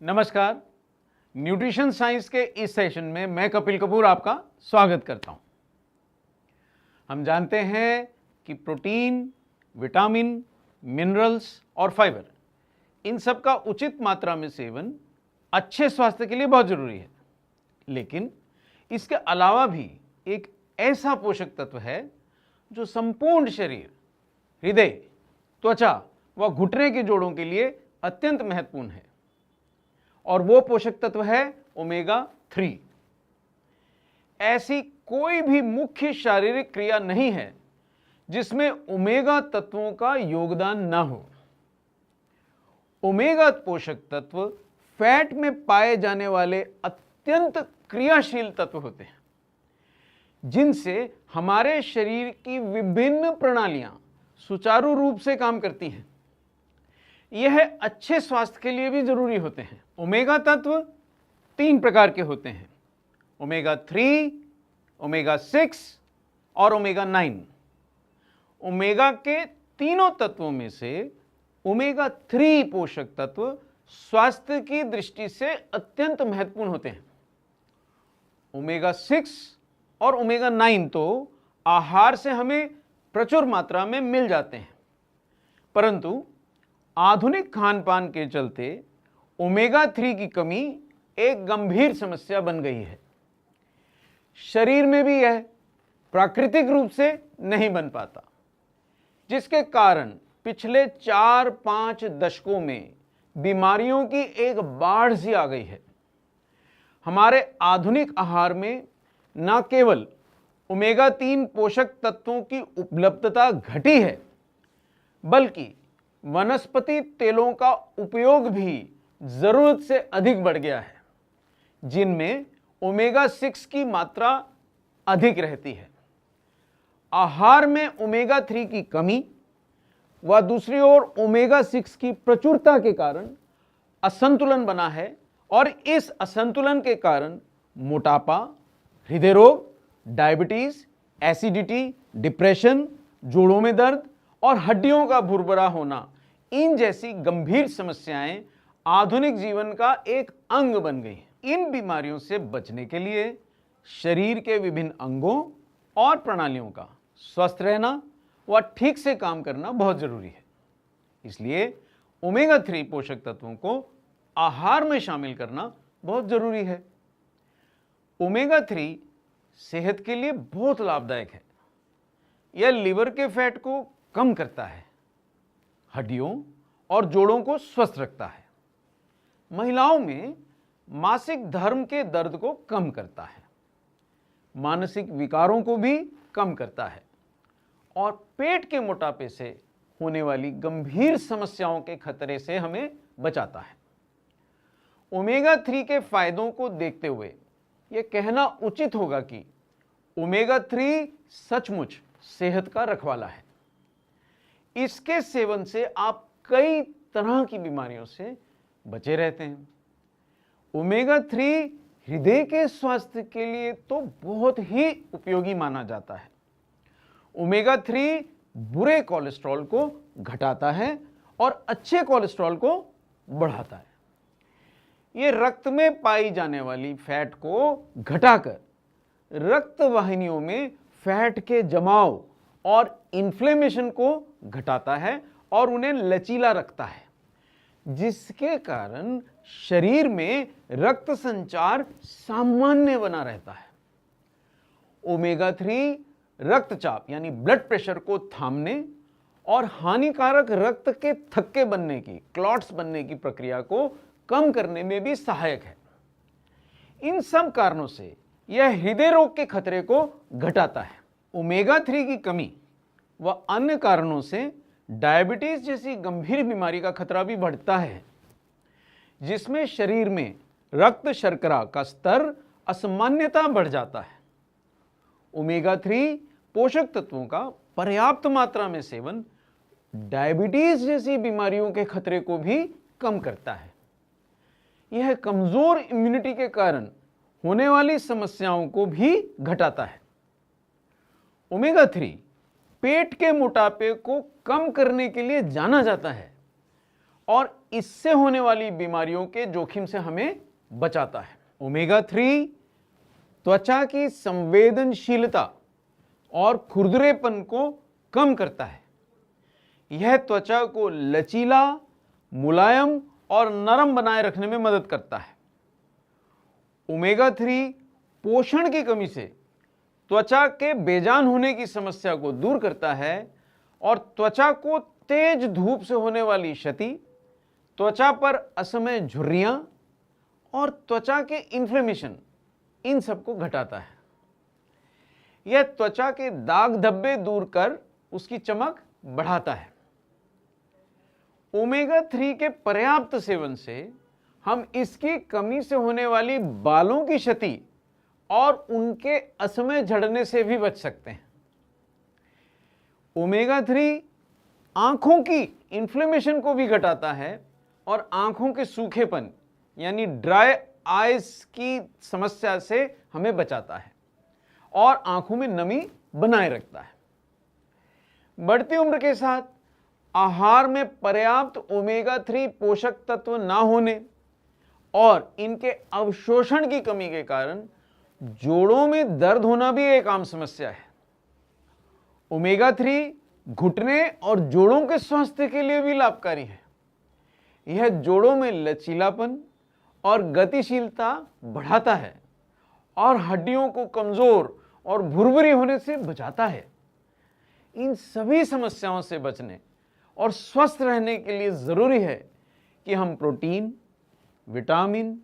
नमस्कार। Nutrition science के इस सेशन में मैं कपिल कपूर आपका स्वागत करता हूं। हम जानते हैं कि प्रोटीन, विटामिन, मिनरल्स और फाइबर इन सब का उचित मात्रा में सेवन अच्छे स्वास्थ्य के लिए बहुत जरूरी है। लेकिन इसके अलावा भी एक ऐसा पोषक तत्व है जो संपूर्ण शरीर, हृदय, त्वचा व घुटने के जोड़ों के लिए अत्यंत महत्वपूर्ण है और वो पोषक तत्व है ओमेगा 3। ऐसी कोई भी मुख्य शारीरिक क्रिया नहीं है जिसमें ओमेगा तत्वों का योगदान ना हो। ओमेगा पोषक तत्व फैट में पाए जाने वाले अत्यंत क्रियाशील तत्व होते हैं जिनसे हमारे शरीर की विभिन्न प्रणालियां सुचारू रूप से काम करती हैं। यह अच्छे स्वास्थ्य के लिए भी जरूरी होते हैं। ओमेगा तत्व 3 प्रकार के होते हैं: ओमेगा 3, ओमेगा 6 और ओमेगा 9। ओमेगा के तीनों तत्वों में से ओमेगा 3 पोषक तत्व स्वास्थ्य की दृष्टि से अत्यंत महत्वपूर्ण होते हैं। ओमेगा 6 और ओमेगा 9 तो आहार से हमें प्रचुर मात्रा में मिल जाते हैं, परंतु आधुनिक खान पान के चलते ओमेगा 3 की कमी एक गंभीर समस्या बन गई है। शरीर में भी यह प्राकृतिक रूप से नहीं बन पाता, जिसके कारण पिछले 4-5 दशकों में बीमारियों की एक बाढ़ सी आ गई है। हमारे आधुनिक आहार में न केवल ओमेगा 3 पोषक तत्वों की उपलब्धता घटी है, बल्कि वनस्पति तेलों का उपयोग भी जरूरत से अधिक बढ़ गया है, जिनमें ओमेगा 6 की मात्रा अधिक रहती है। आहार में ओमेगा 3 की कमी व दूसरी ओर ओमेगा 6 की प्रचुरता के कारण असंतुलन बना है और इस असंतुलन के कारण मोटापा, हृदय रोग, डायबिटीज, एसिडिटी, डिप्रेशन, जोड़ों में दर्द और हड्डियों का भुरभुरा होना, इन जैसी गंभीर समस्याएं आधुनिक जीवन का एक अंग बन गई हैं। इन बीमारियों से बचने के लिए शरीर के विभिन्न अंगों और प्रणालियों का स्वस्थ रहना व ठीक से काम करना बहुत जरूरी है। इसलिए ओमेगा 3 पोषक तत्वों को आहार में शामिल करना बहुत जरूरी है। ओमेगा 3 सेहत के लिए बहुत लाभदायक है। यह लिवर के फैट को कम करता है, हड्डियों और जोड़ों को स्वस्थ रखता है, महिलाओं में मासिक धर्म के दर्द को कम करता है, मानसिक विकारों को भी कम करता है और पेट के मोटापे से होने वाली गंभीर समस्याओं के खतरे से हमें बचाता है। ओमेगा 3 के फायदों को देखते हुए यह कहना उचित होगा कि ओमेगा 3 सचमुच सेहत का रखवाला है। इसके सेवन से आप कई तरह की बीमारियों से बचे रहते हैं। ओमेगा 3 हृदय के स्वास्थ्य के लिए तो बहुत ही उपयोगी माना जाता है। ओमेगा 3 बुरे कोलेस्ट्रॉल को घटाता है और अच्छे कोलेस्ट्रॉल को बढ़ाता है। यह रक्त में पाई जाने वाली फैट को घटाकर रक्त वाहिनियों में फैट के जमाव और इन्फ्लेमेशन को घटाता है और उन्हें लचीला रखता है, जिसके कारण शरीर में रक्त संचार सामान्य बना रहता है। ओमेगा 3 रक्तचाप यानी ब्लड प्रेशर को थामने और हानिकारक रक्त के थक्के बनने की, क्लॉट्स बनने की प्रक्रिया को कम करने में भी सहायक है। इन सब कारणों से यह हृदय रोग के खतरे को घटाता है। ओमेगा 3 की कमी व अन्य कारणों से डायबिटीज जैसी गंभीर बीमारी का खतरा भी बढ़ता है, जिसमें शरीर में रक्त शर्करा का स्तर असामान्यता बढ़ जाता है। ओमेगा 3 पोषक तत्वों का पर्याप्त मात्रा में सेवन डायबिटीज जैसी बीमारियों के खतरे को भी कम करता है। यह कमजोर इम्यूनिटी के कारण होने वाली समस्याओं को भी घटाता है। ओमेगा 3 पेट के मोटापे को कम करने के लिए जाना जाता है और इससे होने वाली बीमारियों के जोखिम से हमें बचाता है। ओमेगा 3 त्वचा की संवेदनशीलता और खुरदरेपन को कम करता है। यह त्वचा को लचीला, मुलायम और नरम बनाए रखने में मदद करता है। ओमेगा 3 पोषण की कमी से त्वचा के बेजान होने की समस्या को दूर करता है और त्वचा को तेज धूप से होने वाली क्षति, त्वचा पर असमय झुर्रियां और त्वचा के इन्फ्लेमेशन, इन सबको घटाता है। यह त्वचा के दाग धब्बे दूर कर उसकी चमक बढ़ाता है। ओमेगा 3 के पर्याप्त सेवन से हम इसकी कमी से होने वाली बालों की क्षति और उनके असमय झड़ने से भी बच सकते हैं। ओमेगा 3 आंखों की इन्फ्लेमेशन को भी घटाता है और आंखों के सूखेपन यानी ड्राई आइज की समस्या से हमें बचाता है और आंखों में नमी बनाए रखता है। बढ़ती उम्र के साथ आहार में पर्याप्त ओमेगा 3 पोषक तत्व ना होने और इनके अवशोषण की कमी के कारण जोड़ों में दर्द होना भी एक आम समस्या है। ओमेगा 3 घुटने और जोड़ों के स्वास्थ्य के लिए भी लाभकारी है। यह जोड़ों में लचीलापन और गतिशीलता बढ़ाता है और हड्डियों को कमजोर और भुरभुरी होने से बचाता है। इन सभी समस्याओं से बचने और स्वस्थ रहने के लिए जरूरी है कि हम प्रोटीन, विटामिन,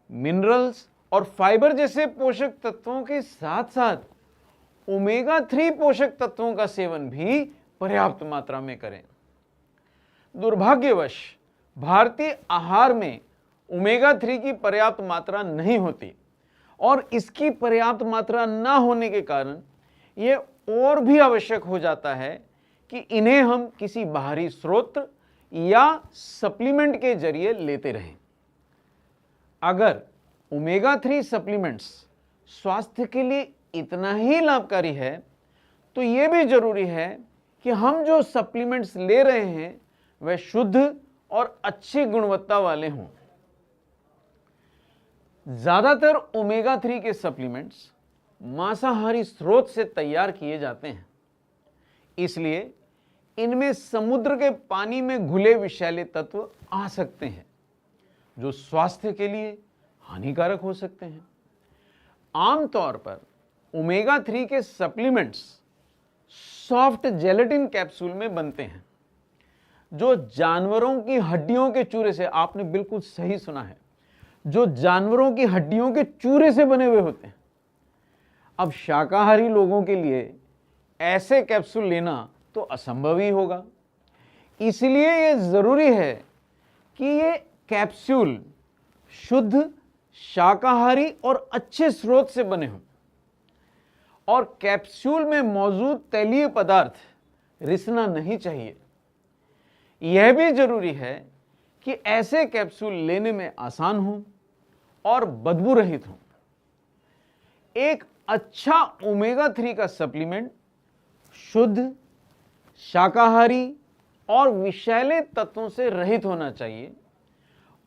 मिनरल्स और फाइबर जैसे पोषक तत्वों के साथ साथ ओमेगा 3 पोषक तत्वों का सेवन भी पर्याप्त मात्रा में करें। दुर्भाग्यवश भारतीय आहार में ओमेगा 3 की पर्याप्त मात्रा नहीं होती और इसकी पर्याप्त मात्रा ना होने के कारण यह और भी आवश्यक हो जाता है कि इन्हें हम किसी बाहरी स्रोत या सप्लीमेंट के जरिए लेते रहें। अगर ओमेगा 3 सप्लीमेंट्स स्वास्थ्य के लिए इतना ही लाभकारी है तो यह भी जरूरी है कि हम जो सप्लीमेंट्स ले रहे हैं वह शुद्ध और अच्छी गुणवत्ता वाले हों। ज्यादातर ओमेगा 3 के सप्लीमेंट्स मांसाहारी स्रोत से तैयार किए जाते हैं, इसलिए इनमें समुद्र के पानी में घुले विषैले तत्व आ सकते हैं जो स्वास्थ्य के लिए हानिकारक हो सकते हैं। आमतौर पर ओमेगा 3 के सप्लीमेंट्स सॉफ्ट जेलेटिन कैप्सूल में बनते हैं जो जानवरों की हड्डियों के चूरे से, आपने बिल्कुल सही सुना है, जो जानवरों की हड्डियों के चूरे से बने हुए होते हैं। अब शाकाहारी लोगों के लिए ऐसे कैप्सूल लेना तो असंभव ही होगा, इसलिए यह जरूरी है कि ये कैप्सूल शुद्ध, शाकाहारी और अच्छे स्रोत से बने हों और कैप्सूल में मौजूद तैलीय पदार्थ रिसना नहीं चाहिए। यह भी जरूरी है कि ऐसे कैप्सूल लेने में आसान हो और बदबू रहित हो। एक अच्छा ओमेगा 3 का सप्लीमेंट शुद्ध, शाकाहारी और विषैले तत्वों से रहित होना चाहिए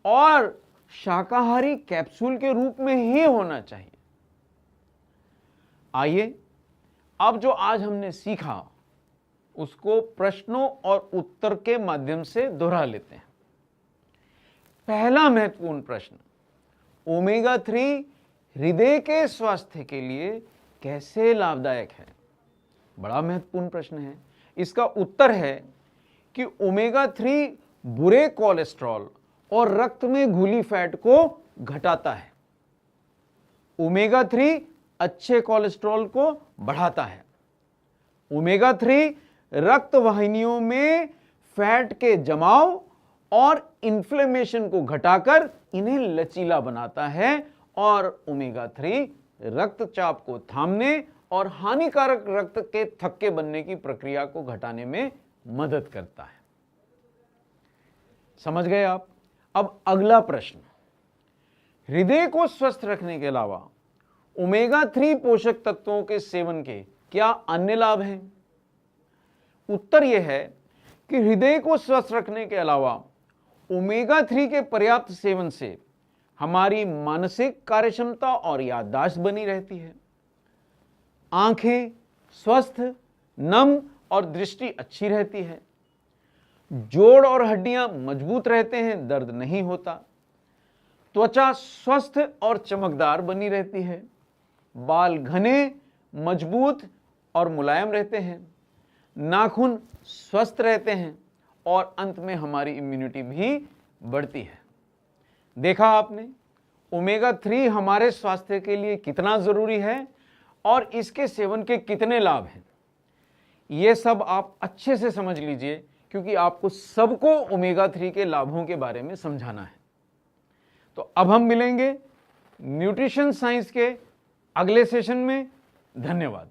और शाकाहारी कैप्सूल के रूप में ही होना चाहिए। आइए अब जो आज हमने सीखा उसको प्रश्नों और उत्तर के माध्यम से दोहरा लेते हैं। पहला महत्वपूर्ण प्रश्न, ओमेगा 3 हृदय के स्वास्थ्य के लिए कैसे लाभदायक है? बड़ा महत्वपूर्ण प्रश्न है। इसका उत्तर है कि ओमेगा 3 बुरे कोलेस्ट्रॉल और रक्त में घुली फैट को घटाता है। ओमेगा 3 अच्छे कोलेस्ट्रॉल को बढ़ाता है। ओमेगा 3 रक्त वाहिनियों में फैट के जमाव और इन्फ्लेमेशन को घटाकर इन्हें लचीला बनाता है और ओमेगा 3 रक्तचाप को थामने और हानिकारक रक्त के थक्के बनने की प्रक्रिया को घटाने में मदद करता है। समझ गए आप? अब अगला प्रश्न, हृदय को स्वस्थ रखने के अलावा ओमेगा 3 पोषक तत्वों के सेवन के क्या अन्य लाभ हैं? उत्तर यह है कि हृदय को स्वस्थ रखने के अलावा ओमेगा 3 के पर्याप्त सेवन से हमारी मानसिक कार्यक्षमता और याददाश्त बनी रहती है, आंखें स्वस्थ, नम और दृष्टि अच्छी रहती है, जोड़ और हड्डियां मजबूत रहते हैं, दर्द नहीं होता, त्वचा स्वस्थ और चमकदार बनी रहती है, बाल घने, मजबूत और मुलायम रहते हैं, नाखून स्वस्थ रहते हैं और अंत में हमारी इम्यूनिटी भी बढ़ती है। देखा आपने ओमेगा 3 हमारे स्वास्थ्य के लिए कितना जरूरी है और इसके सेवन के कितने लाभ हैं। ये सब आप अच्छे से समझ लीजिए, क्योंकि आपको सबको ओमेगा 3 के लाभों के बारे में समझाना है। तो अब हम मिलेंगे न्यूट्रिशन साइंस के अगले सेशन में। धन्यवाद।